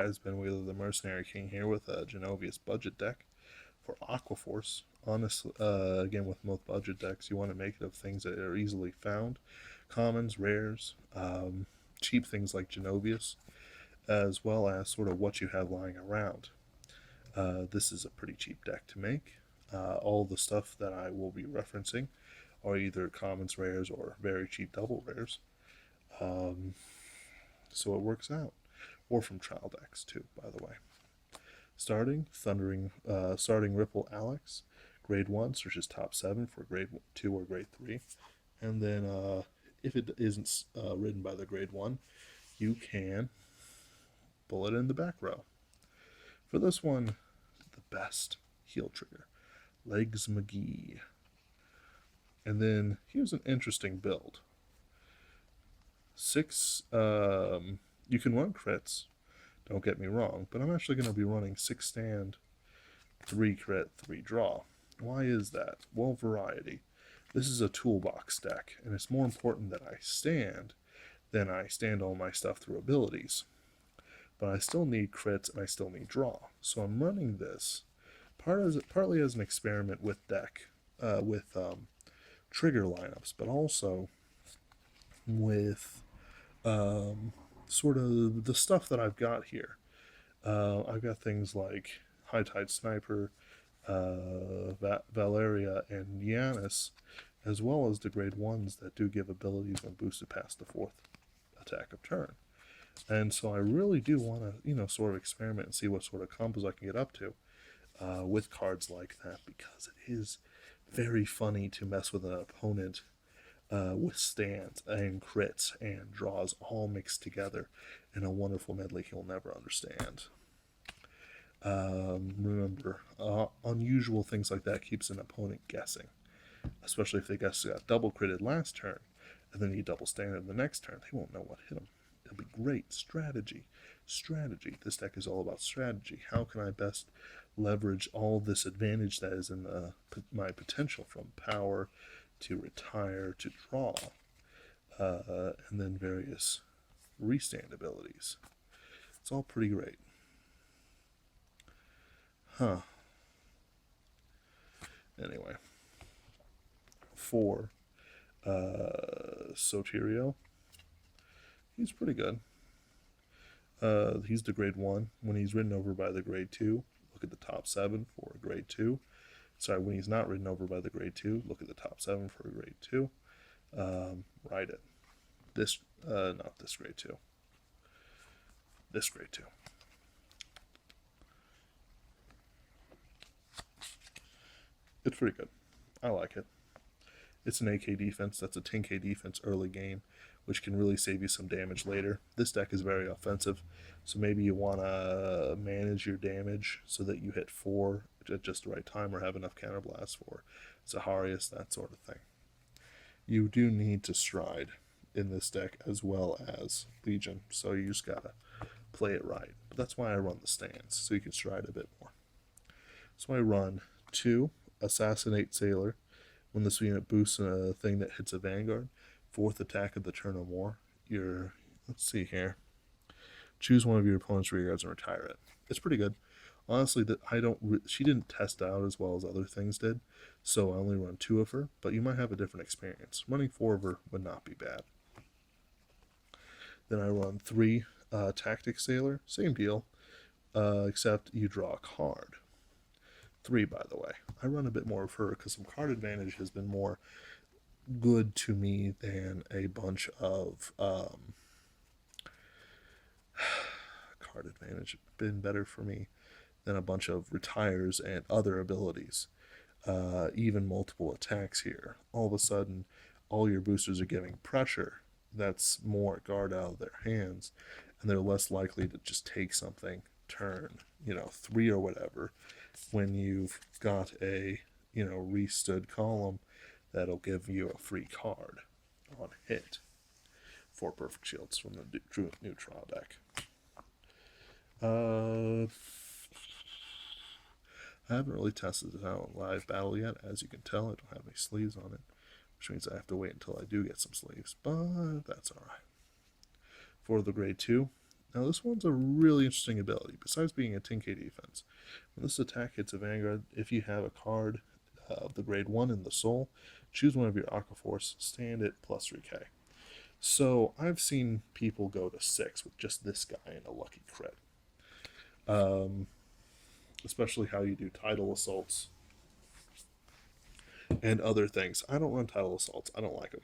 guys, Ben Wheeler, the Mercenary King here with a Genovious budget deck for Aqua Force. Honestly, again, with most budget decks, you want to make it of things that are easily found, commons, rares, cheap things like Genovious, as well as sort of what you have lying around. This is a pretty cheap deck to make. All the stuff that I will be referencing are either commons, rares, or very cheap double rares. So it works out. Or from trial decks too, by the way. Starting Ripple Alex, grade 1 searches top 7 for grade 2 or grade 3. And then if it isn't written by the grade 1, you can pull it in the back row. For this one, the best heal trigger, Legs McGee. And then here's an interesting build. You can run crits, don't get me wrong, but I'm actually going to be running 6 stand, 3 crit, 3 draw. Why is that? Well, variety. This is a toolbox deck, and it's more important that I stand than I stand all my stuff through abilities. But I still need crits and I still need draw. So I'm running this partly as an experiment with trigger lineups, but also with sort of the stuff that I've got here. I've got things like High Tide Sniper, Valeria, and Yanis, as well as the grade 1s that do give abilities when boosted past the 4th attack of turn. And so I really do want to, sort of experiment and see what sort of combos I can get up to with cards like that, because it is very funny to mess with an opponent with stands and crits and draws all mixed together in a wonderful medley he'll never understand. Remember, unusual things like that keeps an opponent guessing, especially if they got double critted last turn and then you double standed the next turn. They won't know what hit them. It'll be great. Strategy. This deck is all about strategy. How can I best leverage all this advantage that is in my potential, from power to retire to draw, and then various restand abilities. It's all pretty great. Anyway, for Soterio, he's pretty good. He's the grade 1. When he's ridden over by the grade 2, look at the top 7 for a grade 2. Sorry, when he's not ridden over by the grade 2, look at the top 7 for a grade 2. Ride it. Not this grade 2. This grade 2. It's pretty good. I like it. It's an 8k defense. That's a 10k defense early game, which can really save you some damage later. This deck is very offensive, so maybe you want to manage your damage so that you hit 4 at just the right time, or have enough counterblasts for Zaharias, that sort of thing. You do need to stride in this deck as well as Legion, so you just gotta play it right. But that's why I run the stands, so you can stride a bit more. So I run 2 Assassinate Sailor. When this unit boosts a thing that hits a Vanguard, 4th attack of the turn or more, let's see here. Choose one of your opponent's rear guards and retire it. It's pretty good. Honestly, she didn't test out as well as other things did, so I only run 2 of her, but you might have a different experience. Running 4 of her would not be bad. Then I run 3 Tactic Sailor, same deal, except you draw a card. 3, by the way. I run a bit more of her because some card advantage has been more good to me than a bunch of card advantage been better for me than a bunch of retires and other abilities. Even multiple attacks here. All of a sudden, all your boosters are giving pressure. That's more guard out of their hands, and they're less likely to just take something turn 3 or whatever, when you've got a restood column that'll give you a free card on hit. 4 perfect shields from the new trial deck. I haven't really tested it out in live battle yet. As you can tell, I don't have any sleeves on it, which means I have to wait until I do get some sleeves, but that's alright. For the grade 2, Now this one's a really interesting ability. Besides being a 10k defense, when this attack hits a Vanguard, if you have a card of the grade 1 in the soul, choose one of your Aqua Force, stand it plus 3k. So I've seen people go to 6 with just this guy and a lucky crit. Especially how you do tidal assaults and other things. I don't run tidal assaults. I don't like them.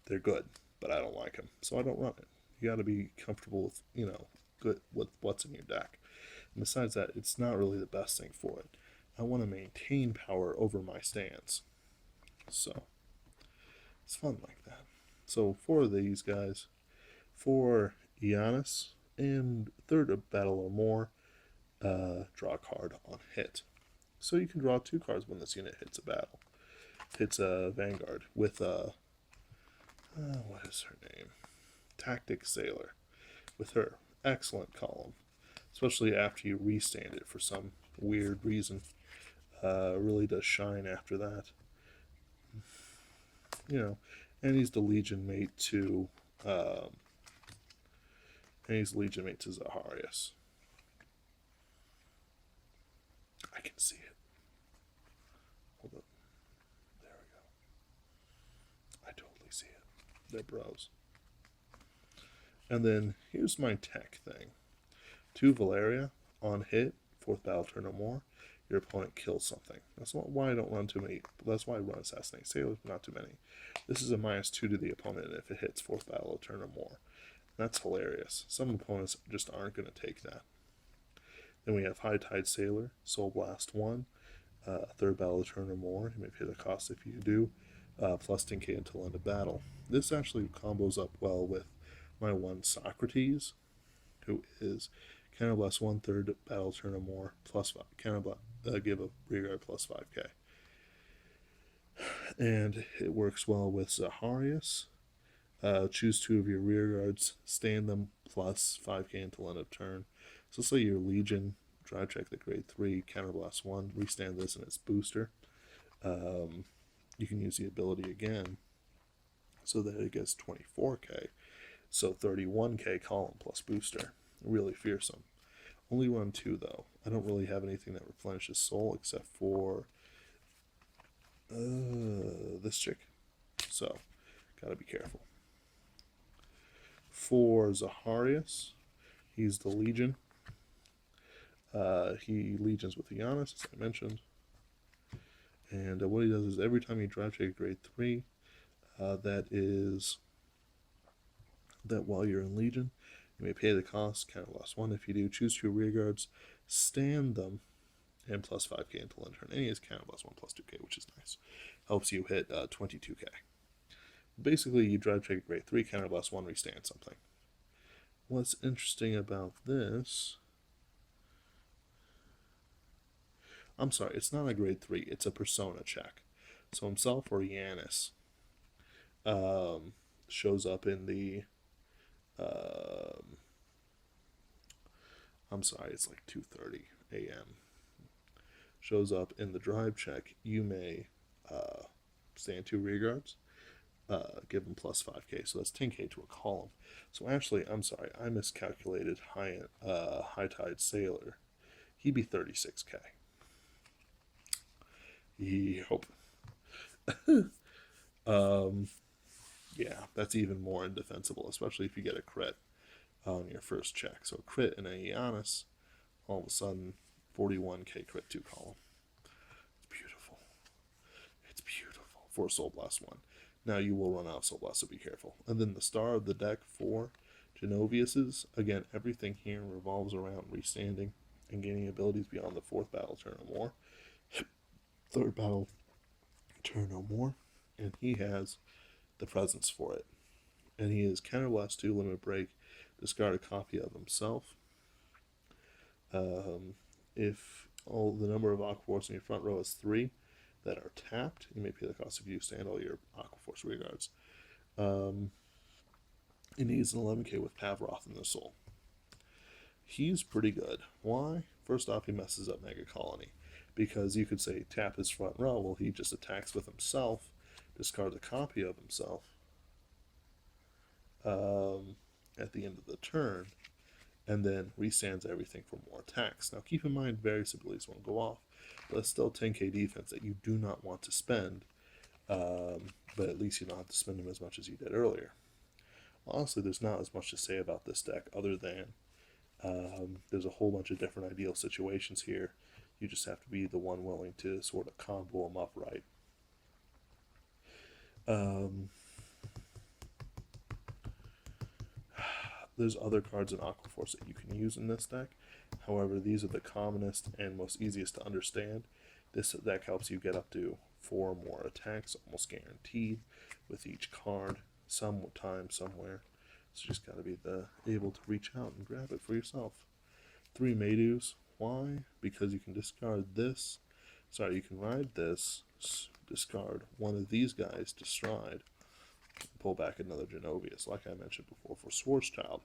They're good, but I don't like them, so I don't run it. You got to be comfortable with, good with what's in your deck. And besides that, it's not really the best thing for it. I want to maintain power over my stands. So it's fun like that. So for these guys, for Giannis and third battle or more, draw a card on hit. So you can draw 2 cards when this unit hits a battle. Hits a Vanguard with a what is her name? Tactic Sailor. With her excellent column, especially after you restand it for some weird reason. Really does shine after that. And he's the Legion mate to Zaharias. I can see it. Hold up. There we go. I totally see it. They're bros. And then here's my tech thing. 2 Valeria on hit, 4th battle turn or more. Your opponent kills something. That's not why I don't run too many. That's why I run Assassinate Sailors, but not too many. This is a -2 to the opponent if it hits 4th battle turn or more. That's hilarious. Some opponents just aren't going to take that. Then we have High Tide Sailor, Soul Blast 1, 3rd battle turn or more. You may pay the cost if you do, plus 10k until end of battle. This actually combos up well with my one Socrates, who is Counterblast 1/3 battle turn or more, plus 5. Give a rearguard plus 5k. And it works well with Zaharias. Choose 2 of your rearguards, stand them plus 5k until end of turn. So let's say your Legion, drive check the grade 3, Counterblast 1, restand this in its booster. You can use the ability again so that it gets 24k. So 31k column plus booster. Really fearsome. Only run 2 though. I don't really have anything that replenishes soul except for this chick. So gotta be careful. For Zaharias, he's the Legion. He legions with Giannis, as I mentioned. And what he does is every time you drive check grade 3, that while you're in Legion, you may pay the cost, Counterblast 1 if you do, choose 2 rearguards, stand them, and plus 5k until end turn. And he has Counterblast 1 plus 2k, which is nice. Helps you hit 22k. Basically, you drive check grade 3, Counterblast 1, restand something. What's interesting about this... I'm sorry, it's not a grade 3, it's a persona check. So himself or Giannis shows up in the... I'm sorry, it's like 2:30 a.m. Shows up in the drive check. You may stand 2 rearguards, give him plus 5k, so that's 10k to a column. So actually, I'm sorry, I miscalculated High Tide Sailor. He'd be 36k. Yep. Yeah, that's even more indefensible, especially if you get a crit on your first check. So a crit in a Giannis, all of a sudden, 41k crit 2 column. It's beautiful. It's beautiful. For Soul Blast 1. Now you will run out of Soul Blast, so be careful. And then the star of the deck for Genovious, again, everything here revolves around restanding and gaining abilities beyond the 4th battle turn or more. 3rd battle turn or more. And he has the presence for it. And he is Counterblast 2, Limit Break, discard a copy of himself. If the number of Aqua Force in your front row is 3 that are tapped, you may pay the cost if you stand all your Aqua Force rearguards. And he's an 11k with Pavroth in the soul. He's pretty good. Why? First off, he messes up Mega Colony. Because you could say tap his front row, well, he just attacks with himself, discard a copy of himself at the end of the turn, and then restands everything for more attacks. Now keep in mind various abilities won't go off, but it's still 10k defense that you do not want to spend, but at least you don't have to spend them as much as you did earlier. Honestly, there's not as much to say about this deck other than there's a whole bunch of different ideal situations here. You just have to be the one willing to sort of combo them up right. There's other cards in Aquaforce that you can use in this deck. However, these are the commonest and most easiest to understand. This deck helps you get up to 4 more attacks, almost guaranteed, with each card, sometime, somewhere. So you just got to be able to reach out and grab it for yourself. 3 Maydus. Why? Because you can discard this. Sorry, you can ride this, discard one of these guys to stride, pull back another Genovious, like I mentioned before, for Schwarzschild.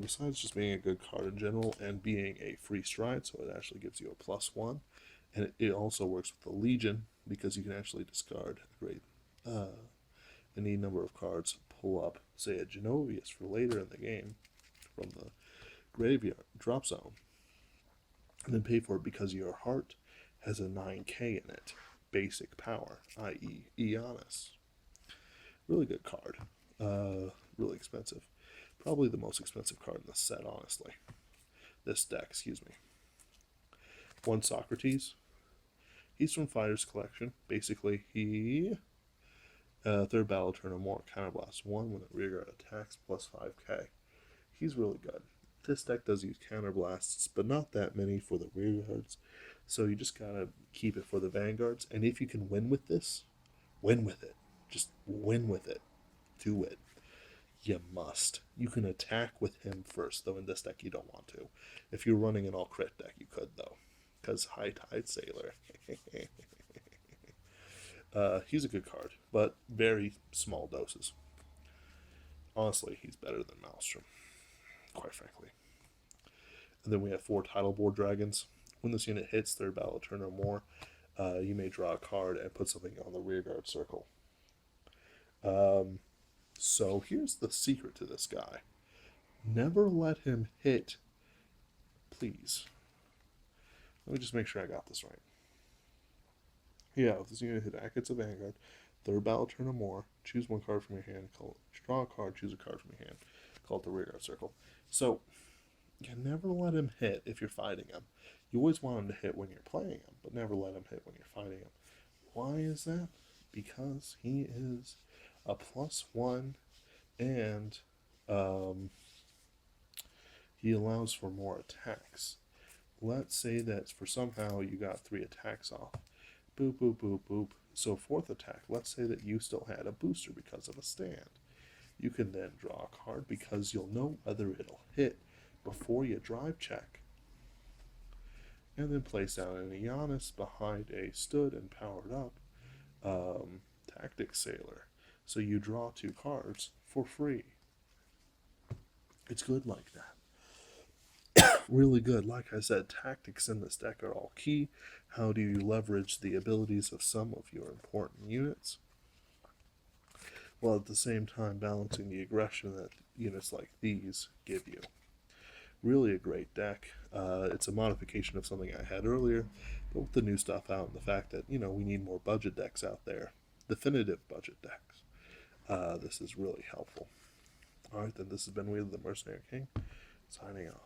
Besides just being a good card in general and being a free stride, so it actually gives you a +1, and it also works with the Legion because you can actually discard a great any number of cards, pull up, say, a Genovious for later in the game from the graveyard drop zone, and then pay for it because your heart has a 9k in it. Basic power, i.e. Eonis. Really good card. Really expensive. Probably the most expensive card in the set, honestly. This deck, excuse me. 1 Socrates. He's from Fighter's Collection. Basically, he... third battle turn or more, counterblast 1 when the rearguard attacks, plus 5k. He's really good. This deck does use counterblasts, but not that many for the rearguards. So you just gotta keep it for the Vanguards. And if you can win with this, win with it. Just win with it. Do it. You must. You can attack with him first, though in this deck you don't want to. If you're running an all-crit deck, you could, though. Because High Tide Sailor. He's a good card, but very small doses. Honestly, he's better than Maelstrom, quite frankly. And then we have 4 Title Board Dragons. When this unit hits third battle turn or more, you may draw a card and put something on the rearguard circle. So here's the secret to this guy. Never let him hit. Please. Let me just make sure I got this right. Yeah, if this unit hit Acts of Vanguard, third battle turn or more, choose 1 card from your hand, draw a card, choose a card from your hand, call it the rearguard circle. So, you never let him hit if you're fighting him. You always want him to hit when you're playing him, but never let him hit when you're fighting him. Why is that? Because he is a +1, and he allows for more attacks. Let's say that for somehow you got 3 attacks off. Boop, boop, boop, boop. So 4th attack, let's say that you still had a booster because of a stand. You can then draw a card because you'll know whether it'll hit before you drive check. And then place down an Eonis behind a stood and powered up Tactic Sailor. So you draw 2 cards for free. It's good like that. Really good. Like I said, tactics in this deck are all key. How do you leverage the abilities of some of your important units, while at the same time balancing the aggression that units like these give you? Really a great deck. It's a modification of something I had earlier, but with the new stuff out and the fact that, we need more budget decks out there, definitive budget decks, this is really helpful. Alright, then this has been Wheel of the Mercenary King, signing off.